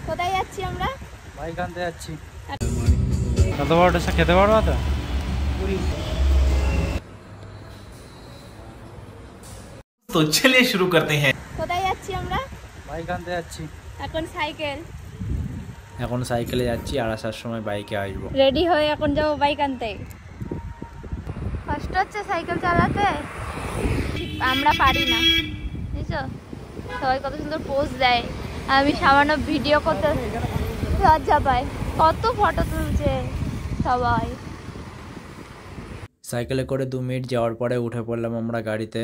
কোথায় যাচ্ছি আমরা? বাইক আনতে যাচ্ছি। কত বড় ডোসা খেতে পারবা তো? तो चलिए शुरू करते हैं। কোথায় যাচ্ছি আমরা? বাইক আনতে যাচ্ছি। এখন সাইকেলে যাচ্ছি আর আসার সময় বাইকে আসবো। রেডি হয়ে এখন যাবো বাইক আনতে। কষ্ট হচ্ছে সাইকেল চালাতে, আমরা পারি না বুঝছো। সবাই কত সুন্দর পোজ দেয়, আমি সামান্য ভিডিও করতে লজ্জা পাই। কত ফটো তুলছে সবাই। সাইকেলে করে 2 মিনিট যাওয়ার পরে উঠে পড়লাম আমরা গাড়িতে।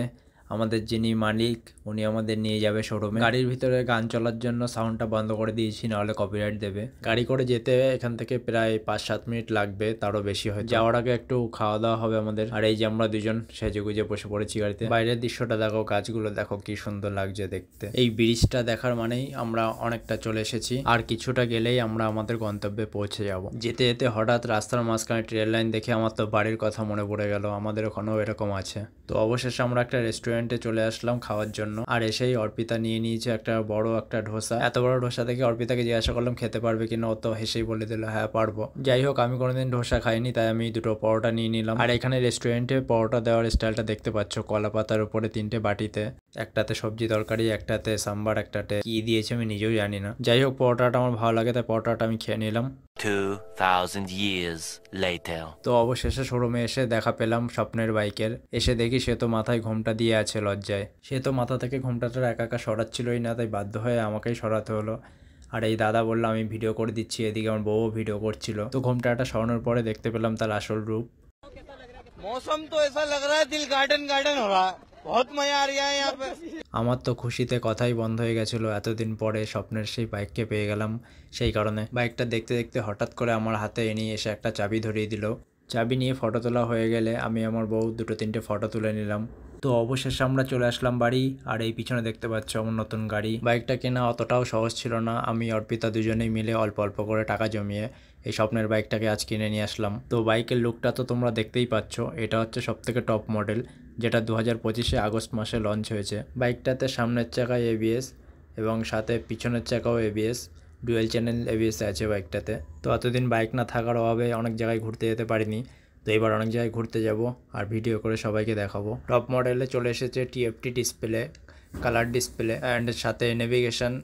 আমাদের যিনি মালিক উনি আমাদের নিয়ে যাবে শোরুমে। গাড়ির ভিতরে গান চলার জন্য সাউন্ডটা বন্ধ করে দিয়েছি, নাহলে কপিরাইট দেবে। গাড়ি করে যেতে এখান থেকে প্রায় 5-7 মিনিট লাগবে, তারও বেশি হয়। যাওয়ার আগে একটু খাওয়া দাওয়া হবে আমাদের। আর এই যে আমরা দুজন সেজে গুজে বসে পড়েছি গাড়িতে। বাইরের দৃশ্যটা দেখো, গাছগুলো দেখো কি সুন্দর লাগছে দেখতে। এই ব্রিজটা দেখার মানেই আমরা অনেকটা চলে এসেছি, আর কিছুটা গেলেই আমরা আমাদের গন্তব্যে পৌঁছে যাব। যেতে যেতে হঠাৎ রাস্তার মাঝখানে ট্রেন লাইন দেখে আমার তো বাড়ির কথা মনে পড়ে গেল, আমাদের ওখানেও এরকম আছে। তো অবশেষে আমরা একটা রেস্টুরেন্টে চলে আসলাম খাওয়ার জন্য। আর এসেই অর্পিতা নিয়ে নিয়েছে একটা বড় একটা ডোসা। এত বড় ডোসা দেখে অর্পিতাকে জিজ্ঞাসা করলাম খেতে পারবে কিনা, ও তো হেসেই বলে দিল হ্যাঁ পারবো। যাই হোক, আমি কোনোদিন ডোসা খাইনি, তাই আমি 2টো পরোটা নিয়ে নিলাম। আর এখানে রেস্টুরেন্টে পরোটা দেওয়ার স্টাইলটা দেখতে পাচ্ছ, কলা পাতার উপরে 3টে বাটিতে, একটাতে সবজি তরকারি, একটাতে সাম্বার, একটাতে কি দিয়েছে আমি নিজেও জানি না। যাই হোক, পরোটাটা আমার ভালো লাগে তাই পরোটাটা আমি খেয়ে নিলাম। 2000 years later. তো অবশেষে শোরুমে এসে দেখা পেলাম স্বপ্নের বাইকের। এসে দেখি সে তো মাথায় ঘোমটা দিয়ে আছে লজ্জায়। সে তো মাথা থেকে ঘোমটাটা একা একা সরাচ্ছিলই না, তাই বাধ্য হয়ে আমাকেই সরাতে হলো। আর এই দাদা বললো আমি ভিডিও করে দিচ্ছি, এদিকে আমার বউও ভিডিও করছিল। তো ঘোমটাটা সরানোর পরে দেখতে পেলাম তার আসল রূপ। मौसम तो ऐसा लग रहा है दिल गार्डन गार्डन हो रहा है, बहुत मजा आ रहा है यहाँ पे। আমার তো খুশিতে কথাই বন্ধ হয়ে গেছিলো, এতদিন পরে স্বপ্নের সেই বাইককে পেয়ে গেলাম। সেই কারণে বাইকটা দেখতে দেখতে হঠাৎ করে আমার হাতে এনে এসে একটা চাবি ধরিয়ে দিল। চাবি নিয়ে ফটো তোলা হয়ে গেলে আমি আমার বউ 2-3টে ফটো তুলে নিলাম। তো অবশেষে আমরা চলে আসলাম বাড়ি। আর এই পিছনে দেখতে পাচ্ছ আমার নতুন গাড়ি। বাইকটা কেনা অতটাও সহজ ছিল না, আমি অর্পিতা দুজনেই মিলে অল্প অল্প করে টাকা জমিয়ে এই স্বপ্নের বাইকটাকে আজ কিনে নিয়ে আসলাম। তো বাইকের লুকটা তো তোমরা দেখতেই পাচ্ছ, এটা হচ্ছে সবথেকে টপ মডেল, যেটা 2025 আগস্ট মাসে লঞ্চ হয়েছে। বাইকটাতে সামনের চাকায় ABS এবং সাথে পিছনের চাকাও ABS, ডুয়েল চ্যানেল ABS আছে বাইকটাতে। তো এতদিন বাইক না থাকার অভাবে অনেক জায়গায় ঘুরতে যেতে পারিনি, তো এবার অনেক জায়গায় ঘুরতে যাব আর ভিডিও করে সবাইকে দেখাবো। টপ মডেলে চলে এসেছে TFT display, colour display and সাথে নেভিগেশন।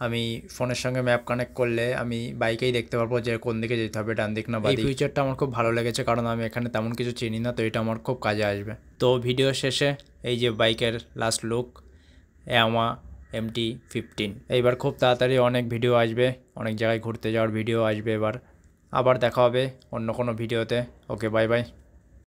আমি ফোনের সঙ্গে ম্যাপ কানেক্ট করলে আমি বাইকেই দেখতে পারবো যে কোন দিকে যেতে হবে, ডান দিক না বাম দিক। এই ফিচারটা আমার খুব ভালো লেগেছে, কারণ আমি এখানে তেমন কিছু চিনি না, তো এটা আমার খুব কাজে আসবে। তো ভিডিও শেষে এই যে বাইকের লাস্ট লুক, ইয়ামাহা MT-15। এইবার খুব তাড়াতাড়ি অনেক ভিডিও আসবে, অনেক জায়গায় ঘুরতে যাওয়ার ভিডিও আসবে। এবার আবার দেখা হবে অন্য কোনো ভিডিওতে। ওকে, বাই বাই।